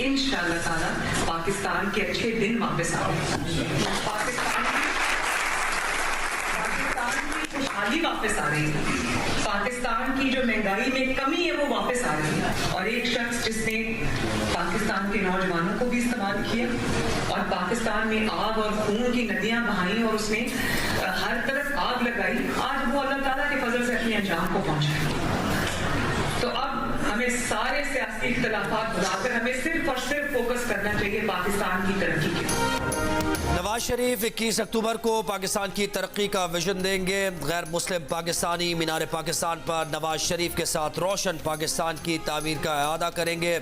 इंशाअल्लाह ताला पाकिस्तान के अच्छे दिन वापस आ रहे हैं। पाकिस्तान की खुशहाली वापस आ रही है। पाकिस्तान की जो महंगाई में कमी है वो वापस आ रही है। और एक शख्स जिसने पाकिस्तान के नौजवानों को भी इस्तेमाल किया और पाकिस्तान में आग और खून की नदियां बहाई और उसने हर तरफ आग लगाई, आज वो अल्लाह ताला के फजल से अपने अंजाम को पहुंचा। तो अब हमें सारे सियासी इख्तिलाफात भुलाकर हमें सिर्फ और सिर्फ फोकस करना चाहिए पाकिस्तान की तरक्की के। नवाज शरीफ 21 अक्टूबर को पाकिस्तान की तरक्की का विजन देंगे। गैर मुस्लिम पाकिस्तानी मीनार पाकिस्तान पर नवाज शरीफ के साथ रोशन पाकिस्तान की तामीर का अदा करेंगे।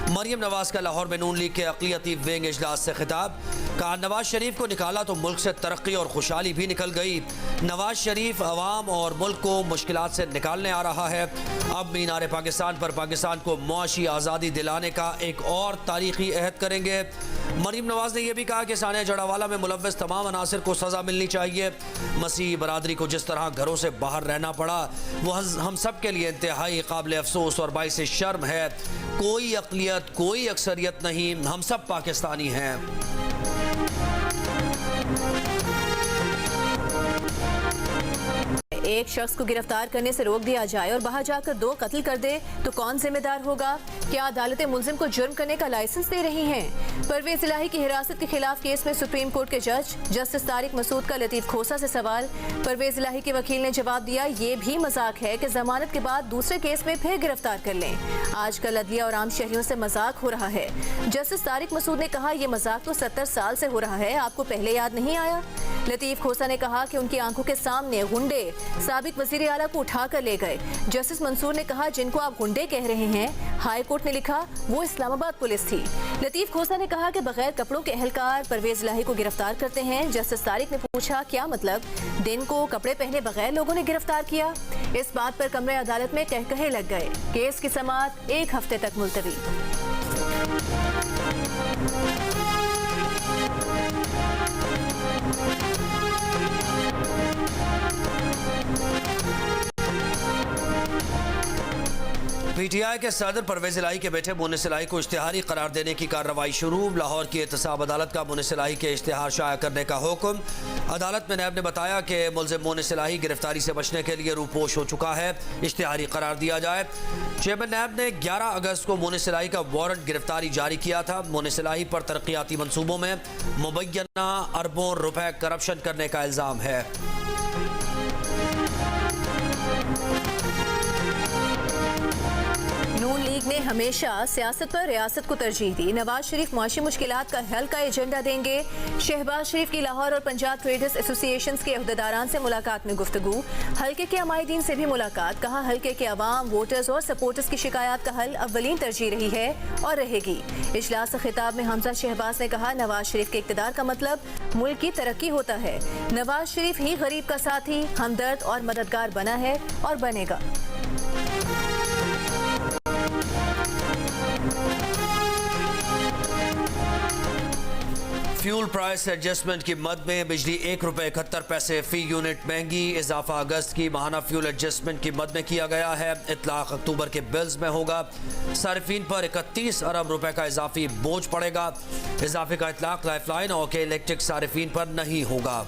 मरियम नवाज का लाहौर में नून लीग के अक़लियती विंग इजलास से खिताब, कहा नवाज शरीफ को निकाला तो मुल्क से तरक्की और खुशहाली भी निकल गई। नवाज शरीफ अवाम और मुल्क को मुश्किलात से निकालने आ रहा है। अब मीनार पाकिस्तान पर पाकिस्तान को मुआशी आज़ादी दिलाने का एक और तारीखी अहद करेंगे। मरियम नवाज ने यह भी कहा कि सानिया जड़ावाला में मुलव्वस तमाम अनासिर को सज़ा मिलनी चाहिए। मसीह बरादरी को जिस तरह घरों से बाहर रहना पड़ा वो हम सब के लिए इंतहाई काबिल अफसोस और बाइस शर्म है। कोई अक़लियत कोई अक्सरियत नहीं, हम सब पाकिस्तानी हैं। एक शख्स को गिरफ्तार करने से रोक दिया जाए और बाहर जाकर 2 कत्ल कर दे तो कौन जिम्मेदार होगा? क्या अदालतें मुलजिम को जुर्म करने का लाइसेंस दे रही हैं? परवेज इलाही की हिरासत के खिलाफ केस में सुप्रीम कोर्ट के जज जस्टिस तारिक मसूद का लतीफ खोसा से सवाल। परवेज इलाही के वकील ने जवाब दिया, ये भी मजाक है कि जमानत के बाद दूसरे केस में फिर गिरफ्तार कर लें। आजकल अदलिया और आम शहरियों से मजाक हो रहा है। जस्टिस तारिक मसूद ने कहा, यह मजाक तो 70 साल से हो रहा है, आपको पहले याद नहीं आया? लतीफ खोसा ने कहा कि उनकी आंखों के सामने गुंडे साबिक वजीर आला को उठा कर ले गए। जस्टिस मंसूर ने कहा, जिनको आप गुंडे कह रहे हैं, हाई कोर्ट ने लिखा वो इस्लामाबाद पुलिस थी। लतीफ खोसा ने कहा कि बगैर कपड़ों के एहलकार परवेज इलाही को गिरफ्तार करते हैं। जस्टिस तारिक ने पूछा, क्या मतलब, दिन को कपड़े पहने बगैर लोगों ने गिरफ्तार किया? इस बात पर कमरे अदालत में कहकहे लग गए। केस की समाअत 1 हफ्ते तक मुलतवी। पीटीआई के सदर परवेज इलाही के बेटे मोनिस इलाही को इश्तिहारी करार देने की कार्रवाई शुरू। लाहौर की एहतसाब अदालत का मोनिस इलाही के इश्तिहार शाया करने का हुक्म। अदालत में नैब ने बताया कि मुलजिम मोनिस इलाही गिरफ्तारी से बचने के लिए रूपोश हो चुका है, इश्तिहारी करार दिया जाए। चेयरमैन नैब ने 11 अगस्त को मोनिस इलाही का वारंट गिरफ्तारी जारी किया था। मोनिस इलाही पर तरक्याती मनसूबों में मुबैना अरबों रुपए करप्शन करने का इल्ज़ाम है। नून लीग ने हमेशा सियासत पर रियासत को तरजीह दी। नवाज शरीफ मुआशी मुश्किलात का हल का एजेंडा देंगे। शहबाज शरीफ की लाहौर और पंजाब ट्रेडर्स एसोसिएशन के अहदेदारान से मुलाकात में गुफ्तगू। हल्के के अमायदीन से भी मुलाकात, कहा हल्के के अवाम, वोटर्स और सपोर्टर्स की शिकायत का हल अव्वलीन तरजीह रही है और रहेगी। इजलास से खिताब में हमजा शहबाज ने कहा, नवाज शरीफ के इक़्तिदार का मतलब मुल्क की तरक्की होता है। नवाज शरीफ ही गरीब का साथी, हमदर्द और मददगार बना है और बनेगा। फ्यूल प्राइस एडजस्टमेंट की मद में बिजली ₹1.71 फी यूनिट महंगी। इजाफा अगस्त की माहाना फ्यूल एडजस्टमेंट की मद में किया गया है। इतलाक अक्टूबर के बिल्स में होगा। सार्फिन पर 31 अरब रुपए का इजाफी बोझ पड़ेगा। इजाफे का इतलाक लाइफलाइन और के इलेक्ट्रिक सार्फिन पर नहीं होगा।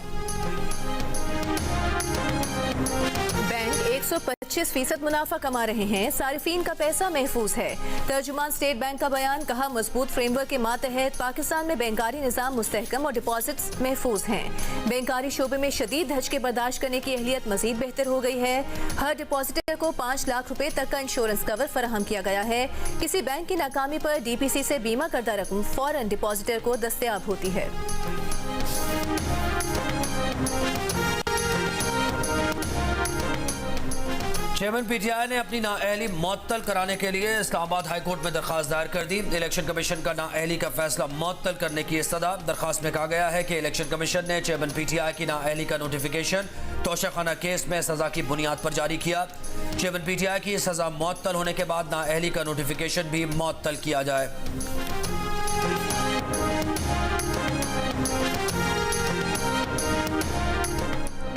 125% मुनाफा कमा रहे हैं, सारिफीन का पैसा महफूज है। तर्जुमान स्टेट बैंक का बयान, कहा मजबूत फ्रेमवर्क के मातहत पाकिस्तान में बैंकारी निज़ाम मुस्तहकम और डिपॉजिट्स महफूज हैं। बैंकारी शोबे में शदीद धचके बर्दाश्त करने की अहलियत मजीद बेहतर हो गई है। हर डिपॉजिटर को 5 लाख रुपए तक का इंश्योरेंस कवर फराहम किया गया है। किसी बैंक की नाकामी पर DPC से बीमा करदा रकम फौरन डिपॉजिटर को दस्तयाब होती है। चेयरमैन PTI ने अपनी नाअहली मुअत्तल कराने के लिए इस्लामाबाद हाई कोर्ट में दरखास्त दायर कर दी। इलेक्शन कमीशन का नाअहली का फैसला मुअत्तल करने की इस्तदा। दरखास्त में कहा गया है कि इलेक्शन कमीशन ने चेयरमैन PTI की नाअहली का नोटिफिकेशन तोशाखाना केस में सजा की बुनियाद पर जारी किया। चेयरमैन PTI की सजा मुअत्तल होने के बाद नाअहली का नोटिफिकेशन भी मुअत्तल किया जाए।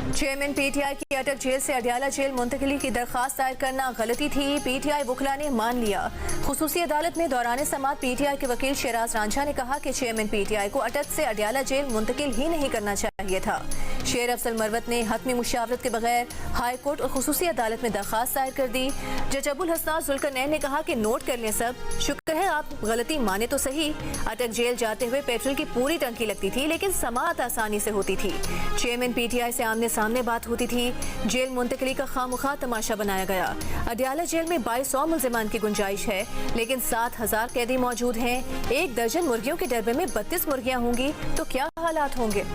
चेयरमैन पीटीआई की अटक जेल से अडयाला जेल मुंतकिली की दरखास्त दायर करना गलती थी, पीटीआई वकला ने मान लिया। खुसूसी अदालत में दौरान समाअत पीटीआई के वकील शेराज रांझा ने कहा कि चेयरमैन पीटीआई को अटक से अडयाला जेल मुंतकिल ही नहीं करना चाहिए था। शेर अफजल मरवत ने हतमी मुशावरत के बगैर हाई कोर्ट और खुसूसी अदालत में दरखास्त दायर कर दी। जज अबुल हसनान जुल्करनैन ने कहा कि नोट कर लें सब, शुक्र है आप गलती माने तो सही। अटक जेल जाते हुए पेट्रोल की पूरी टंकी लगती थी, लेकिन समाअत आसानी से होती थी। चेयरमैन पीटीआई से आमने सामने बात होती थी। जेल मुंतकिली का खामखा तमाशा बनाया गया। अडयाला जेल में 2200 मुल्जिमान की गुंजाइश है, लेकिन 7000 कैदी मौजूद हैं। 1 दर्जन मुर्गियों के डब्बे में 32 मुर्गियां होंगी तो क्या हालात होंगे।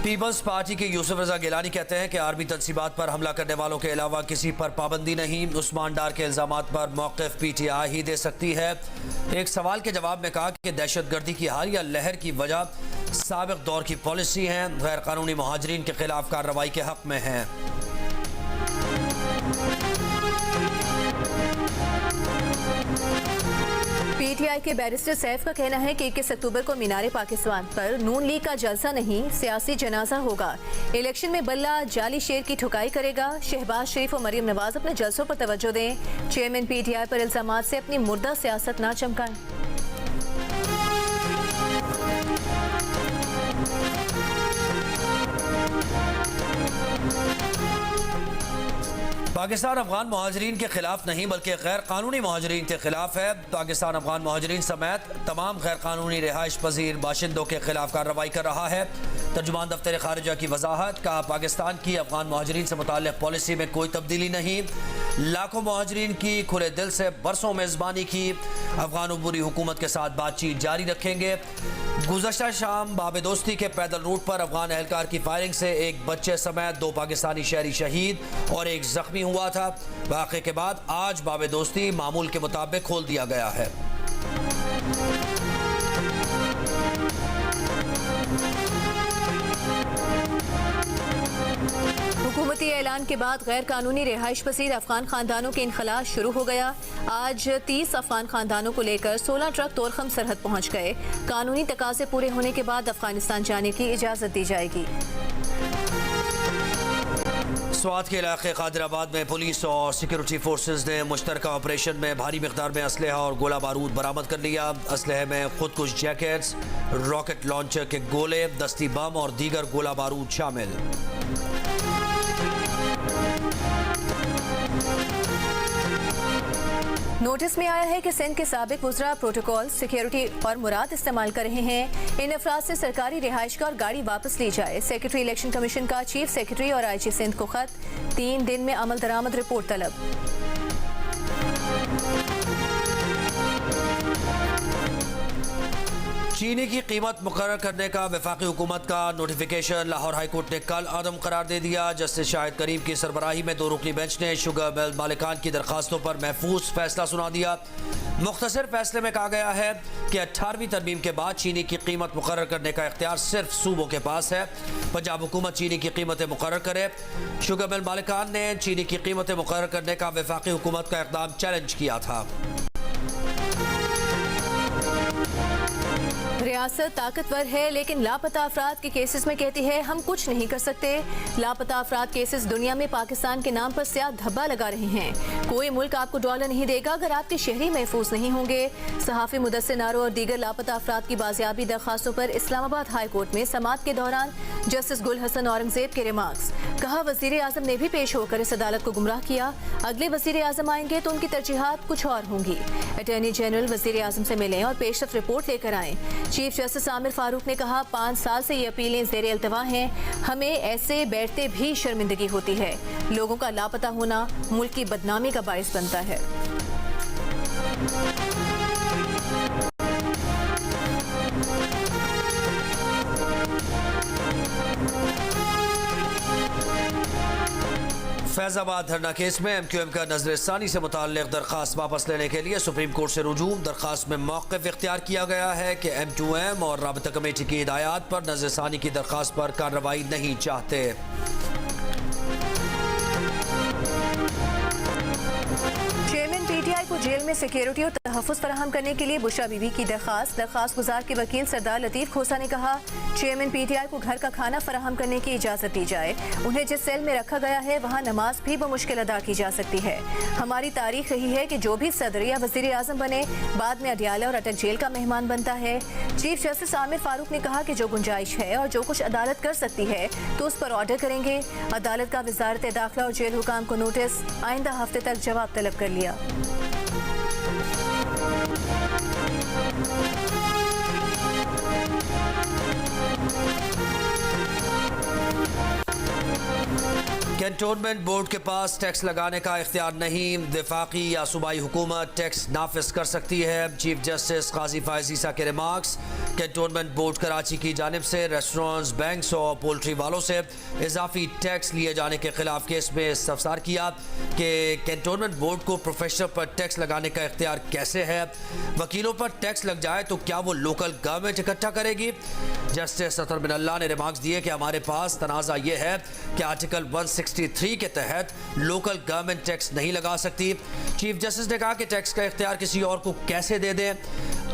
पीपल्स पार्टी के यूसुफ रजा गिलानी कहते हैं कि आर्मी तंसीबात पर हमला करने वालों के अलावा किसी पर पाबंदी नहीं। उस्मान डार के इल्जामात पर मौक़िफ़ पीटीआई ही दे सकती है। एक सवाल के जवाब में कहा कि दहशतगर्दी की हालिया लहर की वजह साबिक़ दौर की पॉलिसी है, गैर कानूनी मुहाजिरीन के खिलाफ कार्रवाई के हक़ में है। पीटीआई के बैरिस्टर सैफ का कहना है कि 21 अक्टूबर को मीनारे पाकिस्तान पर नून लीग का जलसा नहीं, सियासी जनाजा होगा। इलेक्शन में बल्ला जाली शेर की ठुकाई करेगा। शहबाज शरीफ और मरीम नवाज अपने जलसों पर तवज्जो दें। चेयरमैन पीटीआई पर इल्जामात से अपनी मुर्दा सियासत ना चमकाएं। पाकिस्तान अफगान मुहाजिरीन के खिलाफ नहीं बल्कि गैर कानूनी मुहाजिरीन के खिलाफ है। पाकिस्तान अफगान मुहाजिरीन समेत तमाम गैर कानूनी रिहाइश पजीर बाशिंदों के खिलाफ कार्रवाई कर रहा है। तर्जुमान दफ्तर खारिजा की वजाहत, कहा पाकिस्तान की अफगान मुहाजिरीन से मुताल्लिक़ पॉलिसी में कोई तब्दीली नहीं। लाखों मुहाजिरीन की खुले दिल से बरसों मेज़बानी की। अफगान अबूरी हुकूमत के साथ बातचीत जारी रखेंगे। गुज़श्ता शाम बाबे दोस्ती के पैदल रूट पर अफगान एहलकार की फायरिंग से एक बच्चे समेत 2 पाकिस्तानी शहरी शहीद और एक जख्मी हुआ था। वाक़े के बाद आज बाबे दोस्ती मामूल के मुताबिक खोल दिया गया है। हुकूमती ऐलान के बाद गैर कानूनी रिहाइश पसीर अफगान खानदानों के इनखला शुरू हो गया। आज 30 अफगान खानदानों को लेकर 16 ट्रक तोरखम सरहद पहुंच गए। कानूनी तकाजे पूरे होने के बाद अफगानिस्तान जाने की इजाज़त दी जाएगी। स्वात के इलाके कादिराबाद में पुलिस और सिक्योरिटी फोर्सेज ने मुश्तरका ऑपरेशन में भारी मिकदार में असलहा और गोला बारूद बरामद कर लिया। असलहे में खुदकुश जैकेट्स, रॉकेट लॉन्चर के गोले, दस्ती बम और दीगर गोला बारूद शामिल। नोटिस में आया है कि सिंध के साबिक वज़रा प्रोटोकॉल, सिक्योरिटी और मुराद इस्तेमाल कर रहे हैं। इन अफराद से सरकारी रिहाइश और गाड़ी वापस ली जाए। सेक्रेटरी इलेक्शन कमीशन का चीफ सेक्रेटरी और IG सिंध को खत, 3 दिन में अमल दरामद रिपोर्ट तलब। चीनी की कीमत मुकर्रर करने का वफाकी हुकूमत का नोटिफिकेशन लाहौर हाईकोर्ट ने कल आदम करार दे दिया। जस्टिस शाहिद करीम की सरबराही में 2 रुकनी बेंच ने शुगर मिल मालिकान की दरखास्तों पर महफूज फैसला सुना दिया। मुख्तसर फैसले में कहा गया है कि 18वीं तरमीम के बाद चीनी की कीमत मुकर्रर करने का इख्तियार सिर्फ सूबों के पास है। पंजाब हुकूमत चीनी की कीमतें मुकर्रर करे। शुगर मिल मालिकान ने चीनी की कीमतें मुकर्रर करने का वफाकी हुकूमत का इक़दाम चैलेंज किया था। रियासत ताकतवर है लेकिन लापता अफराद के केसेस में कहती है हम कुछ नहीं कर सकते। लापता अफराद केसेस दुनिया में पाकिस्तान के नाम पर स्याह धब्बा लगा रहे हैं। कोई मुल्क आपको डॉलर नहीं देगा अगर आपके शहरी महफूज नहीं होंगे। सहाफ़ी मुदस्सिर नारो और दीगर लापता अफराद की बाजियाबी दरखास्तों पर इस्लामाबाद हाई कोर्ट में समाअत के दौरान जस्टिस गुल हसन औरंगजेब के रिमार्क्स। कहा वज़ीर आज़म ने भी पेश होकर इस अदालत को गुमराह किया। अगले वज़ीर आज़म आएंगे तो उनकी तरजीहात कुछ और होंगी। अटॉर्नी जनरल वज़ीर आज़म से मिलें और पेशरफ रिपोर्ट लेकर आएँ। चीफ जस्टिस आमिर फारूक ने कहा 5 साल से ये अपीलें ज़ेरे अल्तवा हैं। हमें ऐसे बैठते भी शर्मिंदगी होती है। लोगों का लापता होना मुल्क की बदनामी का बाइस बनता है। फैजाबाद धरना केस में MQM का नजरसानी से मुताल्लिक दरखास्त वापस लेने के लिए सुप्रीम कोर्ट से रुजू। दरखास्त में मौक़िफ़ इख्तियार किया गया है कि M2M और राबता कमेटी की हिदायत पर नजरसानी की दरखास्त पर कार्रवाई नहीं चाहते। जेल में सिक्योरिटी और तहफ़्फ़ुज़ फराहम करने के लिए बुशरा बीबी की दरख्वास्त गुजार के वकील सरदार लतीफ़ खोसा ने कहा, चेयरमैन PTI को घर का खाना फराहम करने की इजाज़त दी जाए। उन्हें जिस सेल में रखा गया है वहाँ नमाज भी बमुश्किल अदा की जा सकती है। हमारी तारीख रही है कि जो भी सदर या वज़ीर आज़म बने बाद में अडियाला और अटक जेल का मेहमान बनता है। चीफ जस्टिस आमिर फारूक ने कहा कि जो गुंजाइश है और जो कुछ अदालत कर सकती है तो उस पर ऑर्डर करेंगे। अदालत का वजारत दाखिला और जेल हुकाम को नोटिस, आइंदा हफ्ते तक जवाब तलब कर लिया। कैंटोनमेंट बोर्ड के पास टैक्स लगाने का इख्तियार नहीं, वफाकी या सूबाई हुकूमत टैक्स नाफिज कर सकती है। चीफ जस्टिस काजी फायज ईसा के रिमार्क्स। कैंटोनमेंट बोर्ड कराची की जानिब से रेस्टोरेंट्स, बैंक्स और पोल्ट्री वालों से इजाफी टैक्स लिए जाने के खिलाफ केस में इस्तफसार किया कि कैंटोनमेंट बोर्ड को प्रोफेशनल पर टैक्स लगाने का इख्तियार कैसे है। वकीलों पर टैक्स लग जाए तो क्या वो लोकल गवर्नमेंट इकट्ठा करेगी। जस्टिस अतर बिन अल्लाह ने रिमार्क्स दिए कि हमारे पास तनाज़ा ये है कि आर्टिकल 163 के तहत लोकल गवर्नमेंट टैक्स नहीं लगा सकती। चीफ जस्टिस ने कहा कि टैक्स का इख्तियार किसी और को कैसे दे दें।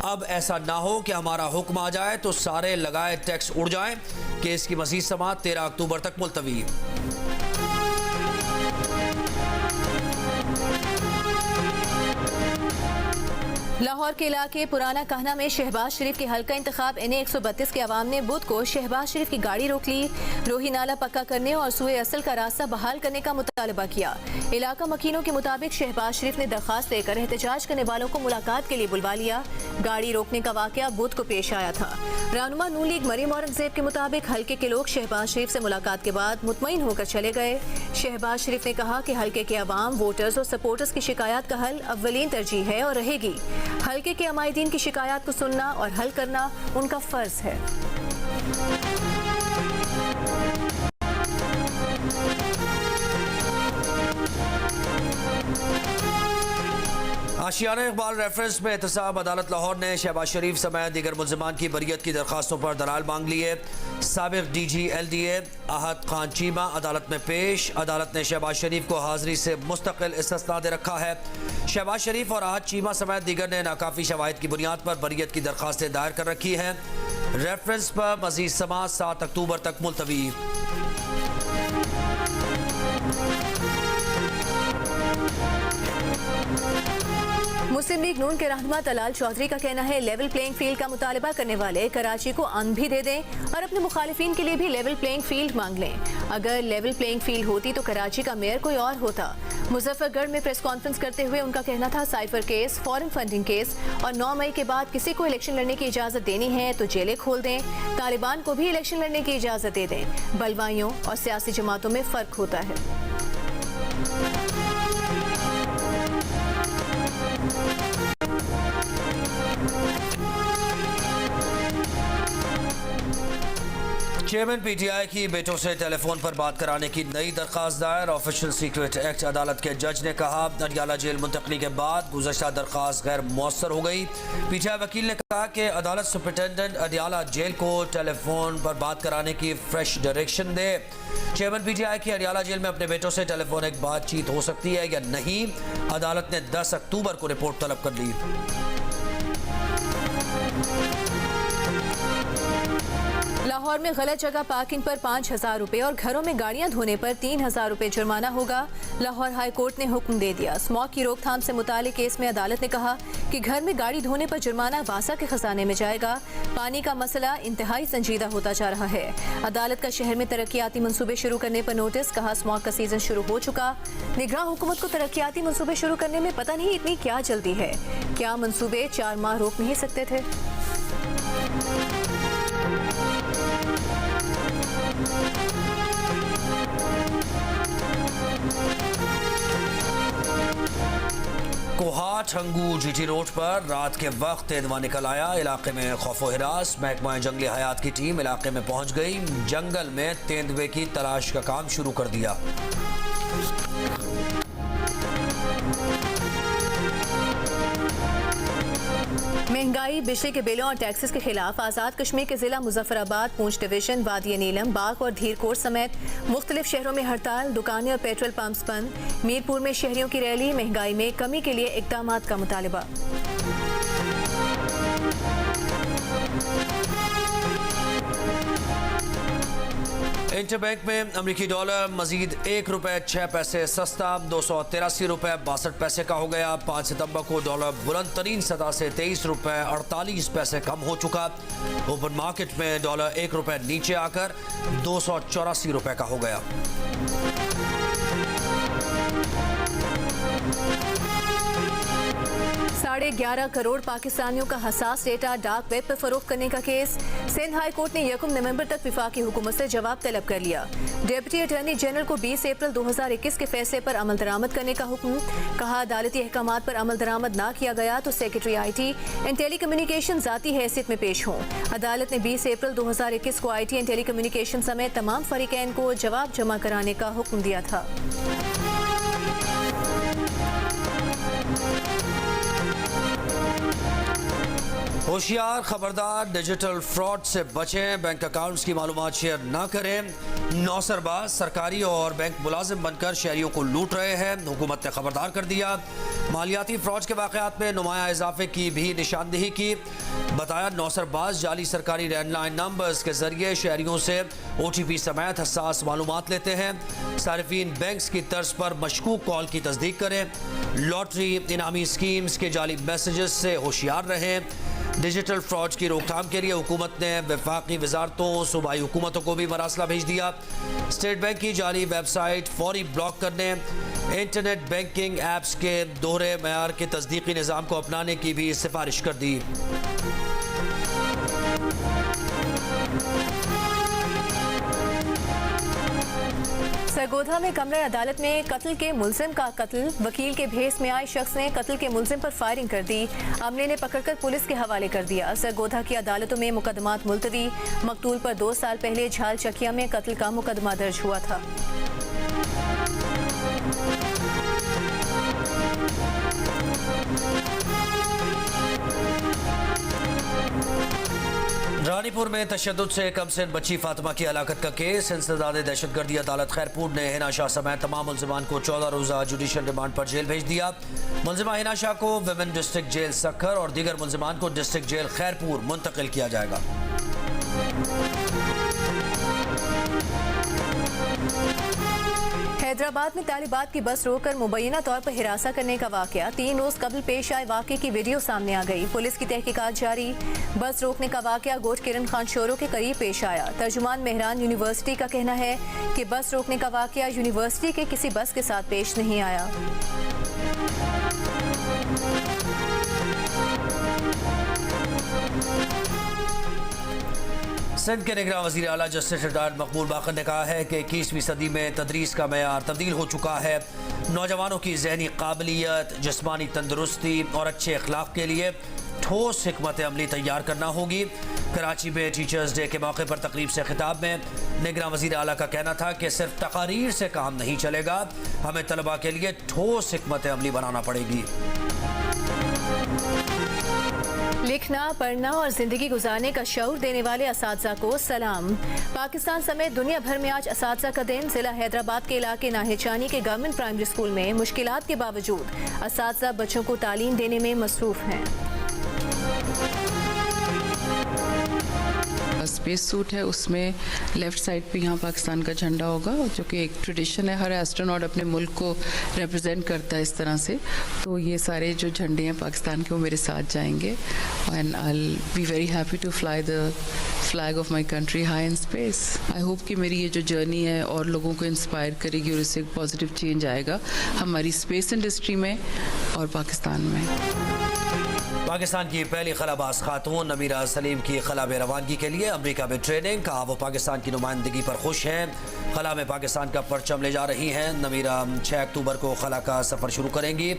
अब ऐसा ना हो कि हमारा हुक्म आ जाए तो सारे लगाए टैक्स उड़ जाएं। केस की मज़ीद समाअत 13 अक्टूबर तक मुलतवी। लाहौर के इलाके पुराना कहना में शहबाज शरीफ के हल्का इंतखाब NA 132 के अवाम ने बुध को शहबाज शरीफ की गाड़ी रोक ली। रोही नाला पक्का करने और सुए असल का रास्ता बहाल करने का मुतालबा किया। इलाका मकीनों के मुताबिक शहबाज शरीफ ने दरखास्त देकर एहतजाज करने वालों को मुलाकात के लिए बुलवा लिया। गाड़ी रोकने का वाकया बुध को पेश आया था। रहनुमा नून लीग मरीम औरंगजेब के मुताबिक हल्के के लोग शहबाज शरीफ से मुलाकात के बाद मुतमईन होकर चले गए। शहबाज शरीफ ने कहा कि हल्के के अवाम, वोटर्स और सपोर्टर्स की शिकायत का हल अव्वलीन तरजीह है और रहेगी। हल्के के अमायदीन की शिकायत को सुनना और हल करना उनका फर्ज है। आशियाना इकबाल रेफरेंस में एहतसाब। अदालत लाहौर ने शहबाज शरीफ समेत दीगर मुल्ज़िमान की बरियत की दरखास्तों पर दलाल मांग लिए। साबिक DG LDA आहत खान चीमा अदालत में पेश। अदालत ने शहबाज शरीफ को हाजिरी से मुस्तकिल इस्तिस्ना दे रखा है। शहबाज शरीफ और आहत चीमा समेत दीगर ने नाकाफी शवाहिद की बुनियाद पर बरियत की दरखास्तें दायर कर रखी हैं। रेफरेंस पर मज़ीद समाअत 7 अक्टूबर तक मुलतवी। मुस्लिम लीग नून के रहनुमा तलाल चौधरी का कहना है लेवल प्लेइंग फील्ड का मुतालबा करने वाले कराची को अन भी दे दें और अपने मुखालिफिन के लिए भी लेवल प्लेइंग फील्ड मांग लें। अगर लेवल प्लेइंग फील्ड होती तो कराची का मेयर कोई और होता। मुजफ्फरगढ़ में प्रेस कॉन्फ्रेंस करते हुए उनका कहना था cipher case, foreign funding case और 9 मई के बाद किसी को इलेक्शन लड़ने की इजाजत देनी है तो जेलें खोल दें। तालिबान को भी इलेक्शन लड़ने की इजाजत दे दें। बलवाइयों और सियासी जमातों में फर्क होता है। चेयरमैन PTI की बेटों से टेलीफोन पर बात कराने की नई दरखास्त दायर। ऑफिशियल सीक्रेट एक्ट अदालत के जज ने कहा अडियाला जेल मुंतकली के बाद गुज़श्ता दरखास्त गैर मौसर हो गई। PTI वकील ने कहा कि अदालत सुपरिटेंडेंट अडियाला जेल को टेलीफोन पर बात कराने की फ्रेश डायरेक्शन दे। चेयरमैन PTI की अडियाला जेल में अपने बेटों से टेलीफोनिक बातचीत हो सकती है या नहीं, अदालत ने 10 अक्टूबर को रिपोर्ट तलब कर ली। लाहौर में गलत जगह पार्किंग पर 5,000 रुपए और घरों में गाड़ियां धोने पर 3,000 रुपए जुर्माना होगा। लाहौर हाई कोर्ट ने हुक्म दे दिया। स्मॉग की रोकथाम से मुतालिक केस में अदालत ने कहा कि घर में गाड़ी धोने पर जुर्माना वासा के खजाने में जाएगा। पानी का मसला इंतहाई संजीदा होता जा रहा है। अदालत का शहर में तरक्याती मंसूबे शुरू करने पर नोटिस। कहा स्मॉग का सीजन शुरू हो चुका। निगरां हुकूमत को तरक्याती मंसूबे शुरू करने में पता नहीं इतनी क्या जल्दी है। क्या मंसूबे 4 माह रोक नहीं सकते थे। कोहाट हंगू GT रोड पर रात के वक्त तेंदुआ निकल आया। इलाके में खौफो हिरास। महकमा जंगली हयात की टीम इलाके में पहुंच गई। जंगल में तेंदुए की तलाश का काम शुरू कर दिया। महंगाई, बिजली के बिलों और टैक्सेस के खिलाफ आज़ाद कश्मीर के जिला मुजफ्फराबाद, पूंछ डिवीजन, वादी नीलम, बाग और धीरकोट समेत मुख्तलिफ शहरों में हड़ताल, दुकानें और पेट्रोल पंप्स बंद। मीरपुर में शहरियों की रैली, महंगाई में कमी के लिए इक़दाम का मुतालबा। इंटरबैंक में अमरीकी डॉलर मजीद ₹1.06 सस्ता 283 रुपये 62 पैसे का हो गया। 5 सितंबर को डॉलर बुलंद तरीन सतह से ₹23.48 कम हो चुका। ओपन मार्केट में डॉलर ₹1 नीचे आकर 284 रुपये का हो गया। $11.5 करोड़ पाकिस्तानियों का हसास डेटा डार्क वेब पर फरोख्त करने का केस। सिंध हाई कोर्ट ने 1 नवंबर तक विफाकी हुकूमत से जवाब तलब कर लिया। डिप्टी अटॉर्नी जनरल को 20 अप्रैल 2021 के फैसले पर अमल दरामद करने का हुक्म। कहा, अदालती अहकामात पर अमल दरामद ना किया गया तो secretary IT and telecommunication ज़ाती हैसियत में पेश हों। अदालत ने 20 अप्रैल 2021 को IT एंड टेली कम्युनिकेशन समेत तमाम फरीकैन को जवाब जमा कराने का हुक्म दिया था। होशियार, खबरदार, डिजिटल फ्रॉड से बचें, बैंक अकाउंट्स की मालूमात शेयर ना करें। नौसरबाज सरकारी और बैंक मुलाजिम बनकर शहरियों को लूट रहे हैं, हुकूमत ने खबरदार कर दिया। मालियाती फ्रॉड के वाक़यात में नुमाया इजाफे की भी निशानदेही की। बताया, नौसरबाज जाली सरकारी लैंडलाइन नंबर्स के जरिए शहरियों से OTP समेत हसास मालूमात लेते हैं। सारिफीन बैंक्स की तर्ज पर मशकूक कॉल की तस्दीक करें। लॉटरी, इनामी स्कीम्स के जाली मैसेजेस से होशियार रहें। डिजिटल फ्रॉड की रोकथाम के लिए हुकूमत ने वफाकी वजारतों, सूबाई हुकूमतों को भी मरासला भेज दिया। स्टेट बैंक की जाली वेबसाइट फौरी ब्लॉक करने, इंटरनेट बैंकिंग ऐप्स के दोहरे मयार के तस्दीकी निज़ाम को अपनाने की भी सिफारिश कर दी। सरगोधा में कमरा अदालत में कत्ल के मुलजिम का कत्ल। वकील के भेस में आए शख्स ने कत्ल के मुलजिम पर फायरिंग कर दी। अमले ने पकड़कर पुलिस के हवाले कर दिया। सरगोधा की अदालतों में मुकदमात मुलतवी। मकतूल पर 2 साल पहले झाल चकिया में कत्ल का मुकदमा दर्ज हुआ था। रानीपुर में तशद्दुद से कम सिन बच्ची फातिमा की हलाकत का केस। इंसदाद दहशतगर्दी अदालत खैरपुर ने हिना शाह समेत तमाम मुलजिमान को 14 रोज़ा जुडिशल रिमांड पर जेल भेज दिया। मुलजिमा हिना शाह को विमेन डिस्ट्रिक्ट जेल सक्खर और दीगर मुलजिमान को डिस्ट्रिक्ट जेल खैरपुर मुंतकिल किया जाएगा। हैदराबाद में तालिबात की बस रोककर मुबैना तौर पर हिरासा करने का वाकया। 3 रोज कबल पेश आए वाकये की वीडियो सामने आ गई। पुलिस की तहकीकात जारी। बस रोकने का वाकया गोट किरण खान शोरों के करीब पेश आया। तर्जुमान मेहरान यूनिवर्सिटी का कहना है कि बस रोकने का वाकया यूनिवर्सिटी के किसी बस के साथ पेश नहीं आया। सिंध के निगरान वज़ीर आला जस्टिस रिटायर्ड मकबूल बाकर ने कहा है कि 21वीं सदी में तदरीस का मेयार तब्दील हो चुका है। नौजवानों की जहनी काबिलियत, जिस्मानी तंदुरुस्ती और अच्छे अखलाक के लिए ठोस हिकमत अमली तैयार करना होगी। कराची में टीचर्स डे के मौके पर तकरीब से खिताब में निगरान वज़ीर आला का कहना था कि सिर्फ तकारीर से काम नहीं चलेगा, हमें तलबा के लिए ठोस हिकमत अमली बनाना पड़ेगी। लिखना, पढ़ना और जिंदगी गुजारने का शऊर देने वाले असातिज़ा को सलाम। पाकिस्तान समेत दुनिया भर में आज असातिज़ा का दिन। जिला हैदराबाद के इलाके नाहेचानी के गवर्नमेंट प्राइमरी स्कूल में मुश्किलात के बावजूद असातिज़ा बच्चों को तालीम देने में मसरूफ हैं। स्पेस सूट है, उसमें लेफ्ट साइड पे यहाँ पाकिस्तान का झंडा होगा, जो कि एक ट्रेडिशन है, हर एस्ट्रोनॉट अपने मुल्क को रिप्रेजेंट करता है इस तरह से। तो ये सारे जो झंडे हैं पाकिस्तान के वो मेरे साथ जाएंगे and I will be very happy to fly the flag of my country high in space. I hope कि मेरी ये जो जर्नी है और लोगों को इंस्पायर करेगी और इससे एक पॉजिटिव चेंज आएगा हमारी स्पेस इंडस्ट्री में और पाकिस्तान में। पाकिस्तान की पहली खलाबाज खातून नमीरा सलीम की खला में रवानगी के लिए अमेरिका में ट्रेनिंग। कहा, वो पाकिस्तान की नुमाइंदगी पर खुश हैं। खला में पाकिस्तान का परचम ले जा रही हैं। नमीरा 6 अक्टूबर को खला का सफ़र शुरू करेंगी।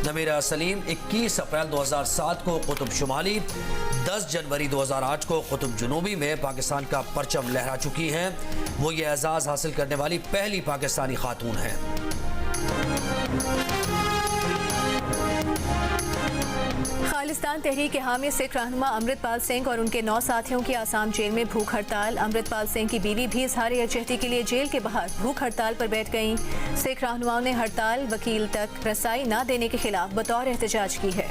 नमीरा सलीम 21 अप्रैल 2007 को कुतुब शुमाली, 10 जनवरी 2008 को कुतुब जनूबी में पाकिस्तान का परचम लहरा चुकी हैं। वो ये एजाज़ हासिल करने वाली पहली पाकिस्तानी खातून हैं। खालिस्तान तहरीक के हामी सिख रहनुमा अमृतपाल सिंह और उनके 9 साथियों की आसाम जेल में भूख हड़ताल। अमृतपाल सिंह की बीवी भी इजहार यकजहती के लिए जेल के बाहर भूख हड़ताल पर बैठ गईं। सिख रहनुमाओं ने हड़ताल वकील तक रसाई न देने के खिलाफ बतौर एहतजाज की है।